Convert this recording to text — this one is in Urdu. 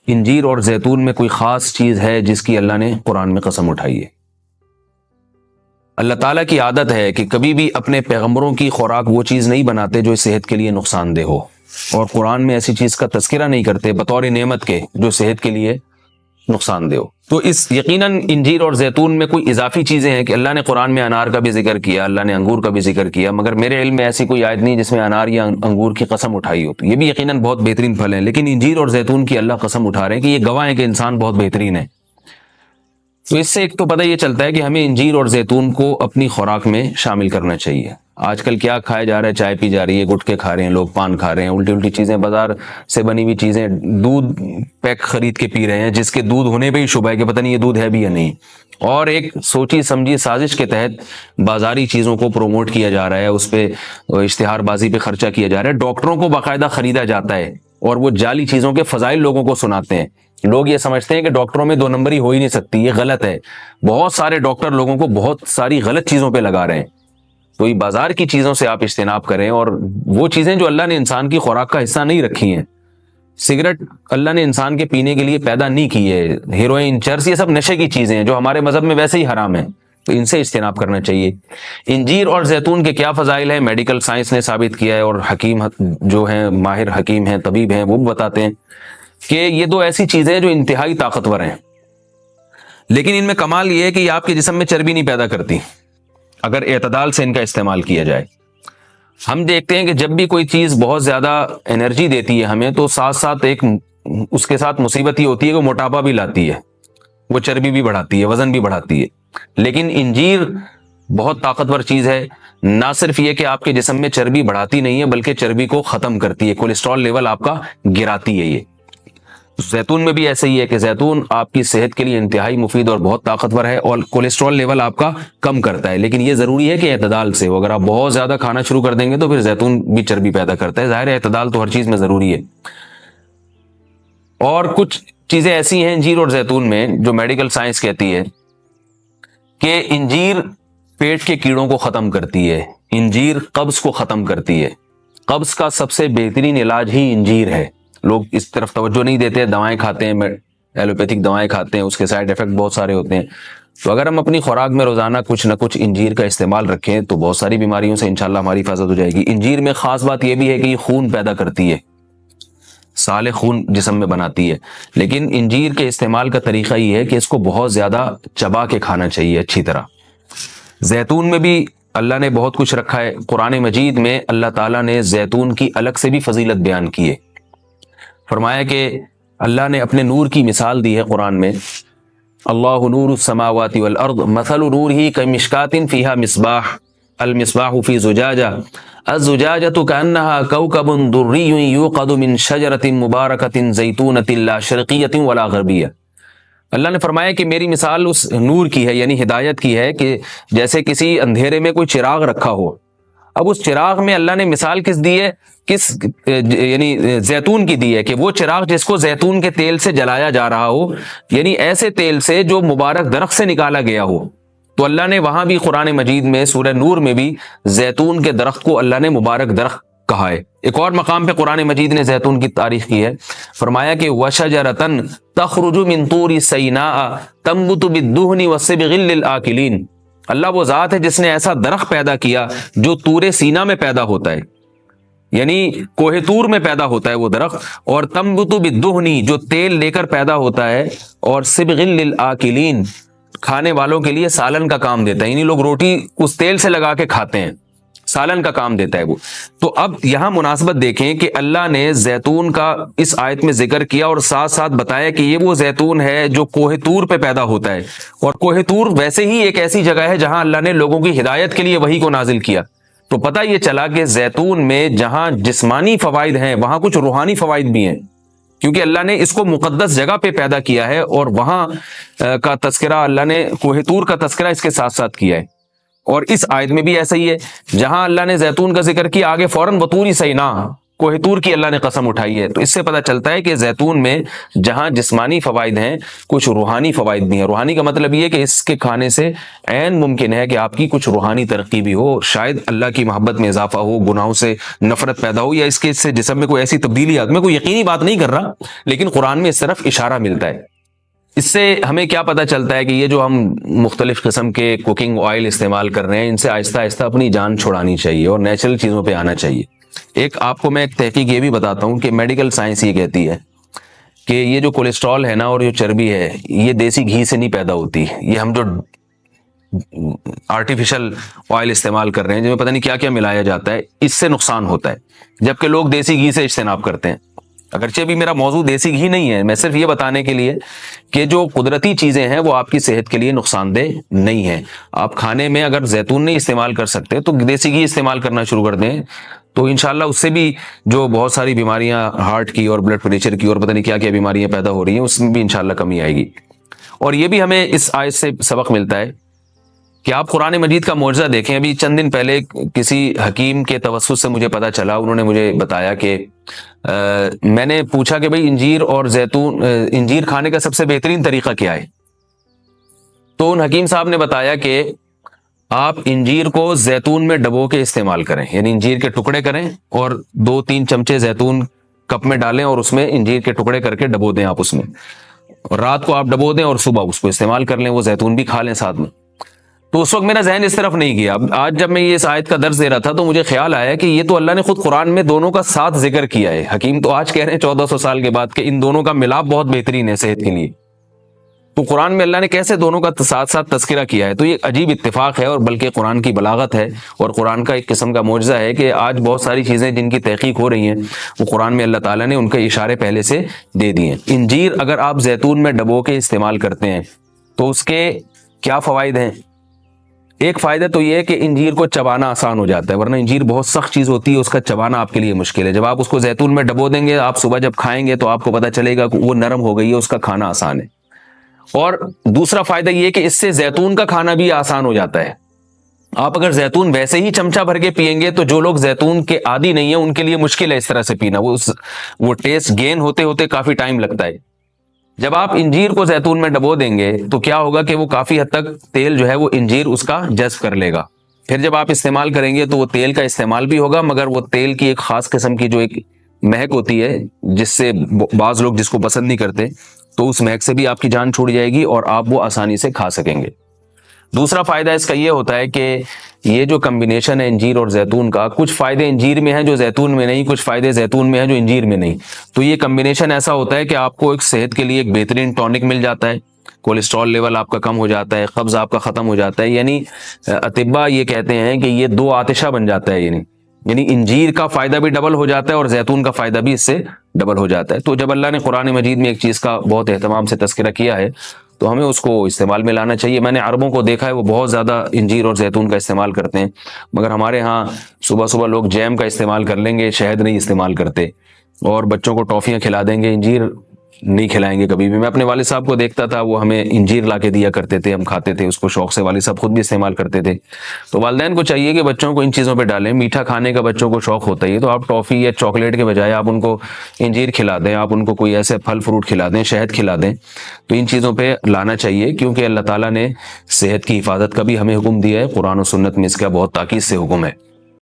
انجیر اور زیتون میں کوئی خاص چیز ہے جس کی اللہ نے قرآن میں قسم اٹھائی ہے؟ اللہ تعالیٰ کی عادت ہے کہ کبھی بھی اپنے پیغمبروں کی خوراک وہ چیز نہیں بناتے جو صحت کے لیے نقصان دہ ہو، اور قرآن میں ایسی چیز کا تذکرہ نہیں کرتے بطور نعمت کے جو صحت کے لیے نقصان دہ ہو۔ تو اس یقیناً انجیر اور زیتون میں کوئی اضافی چیزیں ہیں کہ اللہ نے قرآن میں انار کا بھی ذکر کیا، اللہ نے انگور کا بھی ذکر کیا، مگر میرے علم میں ایسی کوئی آیت نہیں جس میں انار یا انگور کی قسم اٹھائی ہو۔ تو یہ بھی یقیناً بہت بہترین پھل ہیں، لیکن انجیر اور زیتون کی اللہ قسم اٹھا رہے ہیں کہ یہ گواہ ہیں کہ انسان بہت بہترین ہے۔ تو اس سے ایک تو پتہ یہ چلتا ہے کہ ہمیں انجیر اور زیتون کو اپنی خوراک میں شامل کرنا چاہیے۔ آج کل کیا کھایا جا رہا ہے؟ چائے پی جا رہی ہے، گٹکے کھا رہے ہیں لوگ، پان کھا رہے ہیں، الٹی الٹی چیزیں، بازار سے بنی ہوئی چیزیں، دودھ پیک خرید کے پی رہے ہیں جس کے دودھ ہونے پہ ہی شبہ ہے کہ پتہ نہیں یہ دودھ ہے بھی یا نہیں، اور ایک سوچی سمجھی سازش کے تحت بازاری چیزوں کو پروموٹ کیا جا رہا ہے، اس پہ اشتہار بازی پہ خرچہ کیا جا رہا ہے، ڈاکٹروں کو باقاعدہ خریدا جاتا ہے اور وہ جعلی چیزوں کے فضائل لوگوں کو سناتے ہیں۔ لوگ یہ سمجھتے ہیں کہ ڈاکٹروں میں دو نمبری ہو ہی نہیں سکتی، یہ غلط ہے۔ بہت سارے ڈاکٹر لوگوں کو بہت ساری غلط چیزوں پہ لگا رہے ہیں۔ تو یہ بازار کی چیزوں سے آپ اجتناب کریں، اور وہ چیزیں جو اللہ نے انسان کی خوراک کا حصہ نہیں رکھی ہیں، سگریٹ اللہ نے انسان کے پینے کے لیے پیدا نہیں کی ہے، ہیروئن، چرس، یہ سب نشے کی چیزیں ہیں جو ہمارے مذہب میں ویسے ہی حرام ہیں، تو ان سے اجتناب کرنا چاہیے۔ انجیر اور زیتون کے کیا فضائل ہیں؟ میڈیکل سائنس نے ثابت کیا ہے، اور حکیم جو ہیں، ماہر حکیم ہیں، طبیب ہیں، وہ بتاتے ہیں کہ یہ دو ایسی چیزیں جو انتہائی طاقتور ہیں، لیکن ان میں کمال یہ ہے کہ یہ آپ کے جسم میں چربی نہیں پیدا کرتی اگر اعتدال سے ان کا استعمال کیا جائے۔ ہم دیکھتے ہیں کہ جب بھی کوئی چیز بہت زیادہ انرجی دیتی ہے ہمیں، تو ساتھ ساتھ ایک اس کے ساتھ مصیبت یہ ہوتی ہے کہ وہ موٹاپا بھی لاتی ہے، وہ چربی بھی بڑھاتی ہے، وزن بھی بڑھاتی ہے۔ لیکن انجیر بہت طاقتور چیز ہے، نہ صرف یہ کہ آپ کے جسم میں چربی بڑھاتی نہیں ہے بلکہ چربی کو ختم کرتی ہے، کولیسٹرول لیول آپ کا گراتی ہے۔ یہ زیتون میں بھی ایسے ہی ہے کہ زیتون آپ کی صحت کے لیے انتہائی مفید اور بہت طاقتور ہے، اور کولیسٹرول لیول آپ کا کم کرتا ہے، لیکن یہ ضروری ہے کہ اعتدال سے ہو۔ اگر آپ بہت زیادہ کھانا شروع کر دیں گے تو پھر زیتون بھی چربی پیدا کرتا ہے۔ ظاہر ہے اعتدال تو ہر چیز میں ضروری ہے۔ اور کچھ چیزیں ایسی ہیں انجیر اور زیتون میں جو میڈیکل سائنس کہتی ہے کہ انجیر پیٹ کے کیڑوں کو ختم کرتی ہے، انجیر قبض کو ختم کرتی ہے۔ قبض کا سب سے بہترین علاج ہی انجیر ہے۔ لوگ اس طرف توجہ نہیں دیتے، دوائیں کھاتے ہیں، ایلوپیتھک دوائیں کھاتے ہیں، اس کے سائیڈ ایفیکٹ بہت سارے ہوتے ہیں۔ تو اگر ہم اپنی خوراک میں روزانہ کچھ نہ کچھ انجیر کا استعمال رکھیں تو بہت ساری بیماریوں سے انشاءاللہ ہماری حفاظت ہو جائے گی۔ انجیر میں خاص بات یہ بھی ہے کہ یہ خون پیدا کرتی ہے، سالے خون جسم میں بناتی ہے، لیکن انجیر کے استعمال کا طریقہ یہ ہے کہ اس کو بہت زیادہ چبا کے کھانا چاہیے اچھی طرح۔ زیتون میں بھی اللہ نے بہت کچھ رکھا ہے۔ قرآن مجید میں اللہ تعالیٰ نے زیتون کی الگ سے بھی فضیلت بیان کی ہے۔ فرمایا کہ اللہ نے اپنے نور کی مثال دی ہے قرآن میں، اللہ نور السماوات والارض مثل نورہ کمشکاۃ فیہا مصباح المصباح فی زجاجہ الزجاجۃ کأنہا کوکب دری یوقد من شجرۃ مبارکۃ زیتونۃ لا شرقیۃ ولا غربیہ۔ اللہ نے فرمایا کہ میری مثال اس نور کی ہے، یعنی ہدایت کی ہے، کہ جیسے کسی اندھیرے میں کوئی چراغ رکھا ہو۔ اب اس چراغ میں اللہ نے مثال کس دی ہے؟ یعنی زیتون کی دی ہے، کہ وہ چراغ جس کو زیتون کے تیل سے جلایا جا رہا ہو، یعنی ایسے تیل سے جو مبارک درخت سے نکالا گیا ہو۔ تو اللہ نے وہاں بھی قرآن مجید میں سورہ نور میں بھی زیتون کے درخت کو اللہ نے مبارک درخت کہا ہے۔ ایک اور مقام پہ قرآن مجید نے زیتون کی تعریف کی ہے، فرمایا کہ وَشَجَرَةً تَخْرُجُ مِن طُورِ سَيْنَاءَ تَنبُتُ بِالدُّهْنِ وَالصِّبْغِ لِلْآكِلِينَ۔ اللہ وہ ذات ہے جس نے ایسا درخت پیدا کیا جو طور سینا میں پیدا ہوتا ہے، یعنی کوہ طور میں پیدا ہوتا ہے وہ درخت، اور تنبت بالدہن جو تیل لے کر پیدا ہوتا ہے، اور صبغ للآکلین کھانے والوں کے لیے سالن کا کام دیتا ہے، یعنی لوگ روٹی اس تیل سے لگا کے کھاتے ہیں، سالن کا کام دیتا ہے وہ۔ تو اب یہاں مناسبت دیکھیں کہ اللہ نے زیتون کا اس آیت میں ذکر کیا اور ساتھ ساتھ بتایا کہ یہ وہ زیتون ہے جو کوہ طور پہ پیدا ہوتا ہے، اور کوہ طور ویسے ہی ایک ایسی جگہ ہے جہاں اللہ نے لوگوں کی ہدایت کے لیے وحی کو نازل کیا۔ تو پتہ یہ چلا کہ زیتون میں جہاں جسمانی فوائد ہیں وہاں کچھ روحانی فوائد بھی ہیں، کیونکہ اللہ نے اس کو مقدس جگہ پہ پیدا کیا ہے، اور وہاں کا تذکرہ اللہ نے کوہ طور کا تذکرہ اس کے ساتھ ساتھ کیا ہے۔ اور اس آیت میں بھی ایسا ہی ہے، جہاں اللہ نے زیتون کا ذکر کیا آگے فوراً وطور سینا کوہ طور کی اللہ نے قسم اٹھائی ہے۔ تو اس سے پتہ چلتا ہے کہ زیتون میں جہاں جسمانی فوائد ہیں، کچھ روحانی فوائد بھی ہیں۔ روحانی کا مطلب یہ ہے کہ اس کے کھانے سے عین ممکن ہے کہ آپ کی کچھ روحانی ترقی بھی ہو، شاید اللہ کی محبت میں اضافہ ہو، گناہوں سے نفرت پیدا ہو، یا اس کے سے جسم میں کوئی ایسی تبدیلی آ۔ میں کوئی یقینی بات نہیں کر رہا، لیکن قرآن میں اس طرف اشارہ ملتا ہے۔ اس سے ہمیں کیا پتہ چلتا ہے کہ یہ جو ہم مختلف قسم کے کوکنگ آئل استعمال کر رہے ہیں، ان سے آہستہ آہستہ اپنی جان چھڑانی چاہیے اور نیچرل چیزوں پہ آنا چاہیے۔ ایک آپ کو میں ایک تحقیق یہ بھی بتاتا ہوں کہ میڈیکل سائنس یہ کہتی ہے کہ یہ جو کولیسٹرول ہے نا اور جو چربی ہے، یہ دیسی گھی سے نہیں پیدا ہوتی۔ یہ ہم جو آرٹیفیشل آئل استعمال کر رہے ہیں، جن میں پتہ نہیں کیا کیا ملایا جاتا ہے، اس سے نقصان ہوتا ہے، جبکہ لوگ دیسی گھی سے اجتناب کرتے ہیں۔ اگرچہ بھی میرا موضوع دیسی گھی نہیں ہے، میں صرف یہ بتانے کے لیے کہ جو قدرتی چیزیں ہیں وہ آپ کی صحت کے لیے نقصان دہ نہیں ہیں۔ آپ کھانے میں اگر زیتون نہیں استعمال کر سکتے تو دیسی گھی استعمال کرنا شروع کر دیں، تو انشاءاللہ اس سے بھی جو بہت ساری بیماریاں ہارٹ کی اور بلڈ پریشر کی اور پتہ نہیں کیا کیا بیماریاں پیدا ہو رہی ہیں، اس میں بھی انشاءاللہ کمی آئے گی۔ اور یہ بھی ہمیں اس آیت سے سبق ملتا ہے کہ آپ قرآن مجید کا معجزہ دیکھیں۔ ابھی چند دن پہلے کسی حکیم کے توسط سے مجھے پتہ چلا، انہوں نے مجھے بتایا کہ میں نے پوچھا کہ بھئی انجیر اور زیتون، انجیر کھانے کا سب سے بہترین طریقہ کیا ہے؟ تو ان حکیم صاحب نے بتایا کہ آپ انجیر کو زیتون میں ڈبو کے استعمال کریں، یعنی انجیر کے ٹکڑے کریں اور 2-3 چمچے زیتون کپ میں ڈالیں اور اس میں انجیر کے ٹکڑے کر کے ڈبو دیں آپ اس میں، اور رات کو آپ ڈبو دیں اور صبح اس کو استعمال کر لیں، وہ زیتون بھی کھا لیں ساتھ میں۔ تو اس وقت میرا ذہن اس طرف نہیں گیا۔ آج جب میں یہ اس آیت کا درس دے رہا تھا تو مجھے خیال آیا کہ یہ تو اللہ نے خود قرآن میں دونوں کا ساتھ ذکر کیا ہے۔ حکیم تو آج کہہ رہے ہیں 1400 سال کے بعد کہ ان دونوں کا ملاپ بہت بہترین ہے صحت کے لیے، تو قرآن میں اللہ نے کیسے دونوں کا ساتھ ساتھ تذکرہ کیا ہے؟ تو یہ عجیب اتفاق ہے، اور بلکہ قرآن کی بلاغت ہے اور قرآن کا ایک قسم کا معجزہ ہے کہ آج بہت ساری چیزیں جن کی تحقیق ہو رہی ہیں وہ قرآن میں اللہ تعالیٰ نے ان کے اشارے پہلے سے دے دیے ہیں۔ انجیر اگر آپ زیتون میں ڈبو کے استعمال کرتے ہیں تو اس کے کیا فوائد ہیں؟ ایک فائدہ تو یہ ہے کہ انجیر کو چبانا آسان ہو جاتا ہے، ورنہ انجیر بہت سخت چیز ہوتی ہے، اس کا چبانا آپ کے لیے مشکل ہے۔ جب آپ اس کو زیتون میں ڈبو دیں گے، آپ صبح جب کھائیں گے تو آپ کو پتہ چلے گا کہ وہ نرم ہو گئی ہے، اس کا کھانا آسان ہے۔ اور دوسرا فائدہ یہ ہے کہ اس سے زیتون کا کھانا بھی آسان ہو جاتا ہے۔ آپ اگر زیتون ویسے ہی چمچہ بھر کے پئیں گے تو جو لوگ زیتون کے عادی نہیں ہیں ان کے لیے مشکل ہے اس طرح سے پینا، وہ ٹیسٹ گین ہوتے ہوتے کافی ٹائم لگتا ہے۔ جب آپ انجیر کو زیتون میں ڈبو دیں گے تو کیا ہوگا کہ وہ کافی حد تک تیل جو ہے وہ انجیر اس کا جذب کر لے گا، پھر جب آپ استعمال کریں گے تو وہ تیل کا استعمال بھی ہوگا، مگر وہ تیل کی ایک خاص قسم کی جو ایک مہک ہوتی ہے جس سے بعض لوگ جس کو پسند نہیں کرتے، تو اس مہک سے بھی آپ کی جان چھوٹ جائے گی اور آپ وہ آسانی سے کھا سکیں گے۔ دوسرا فائدہ اس کا یہ ہوتا ہے کہ یہ جو کمبینیشن ہے انجیر اور زیتون کا، کچھ فائدے انجیر میں ہیں جو زیتون میں نہیں، کچھ فائدے زیتون میں ہیں جو انجیر میں نہیں، تو یہ کمبینیشن ایسا ہوتا ہے کہ آپ کو ایک صحت کے لیے ایک بہترین ٹونک مل جاتا ہے، کولیسٹرول لیول آپ کا کم ہو جاتا ہے، قبض آپ کا ختم ہو جاتا ہے، یعنی اطباء یہ کہتے ہیں کہ یہ 2 آتشہ بن جاتا ہے، یعنی انجیر کا فائدہ بھی ڈبل ہو جاتا ہے اور زیتون کا فائدہ بھی اس سے ڈبل ہو جاتا ہے۔ تو جب اللہ نے قرآن مجید میں ایک چیز کا بہت اہتمام سے تذکرہ کیا ہے تو ہمیں اس کو استعمال میں لانا چاہیے۔ میں نے عربوں کو دیکھا ہے وہ بہت زیادہ انجیر اور زیتون کا استعمال کرتے ہیں، مگر ہمارے ہاں صبح صبح لوگ جیم کا استعمال کر لیں گے، شہد نہیں استعمال کرتے، اور بچوں کو ٹافیاں کھلا دیں گے، انجیر نہیں کھلائیں گے کبھی بھی۔ میں اپنے والد صاحب کو دیکھتا تھا، وہ ہمیں انجیر لا کے دیا کرتے تھے، ہم کھاتے تھے اس کو شوق سے، والد صاحب خود بھی استعمال کرتے تھے۔ تو والدین کو چاہیے کہ بچوں کو ان چیزوں پہ ڈالیں، میٹھا کھانے کا بچوں کو شوق ہوتا ہے تو آپ ٹافی یا چاکلیٹ کے بجائے آپ ان کو انجیر کھلا دیں، آپ ان کو کوئی ایسے پھل فروٹ کھلا دیں، شہد کھلا دیں، تو ان چیزوں پہ لانا چاہیے، کیونکہ اللہ تعالیٰ نے صحت کی حفاظت کا بھی ہمیں حکم دیا ہے، قرآن و سنت میں اس کا بہت تاکید سے حکم ہے۔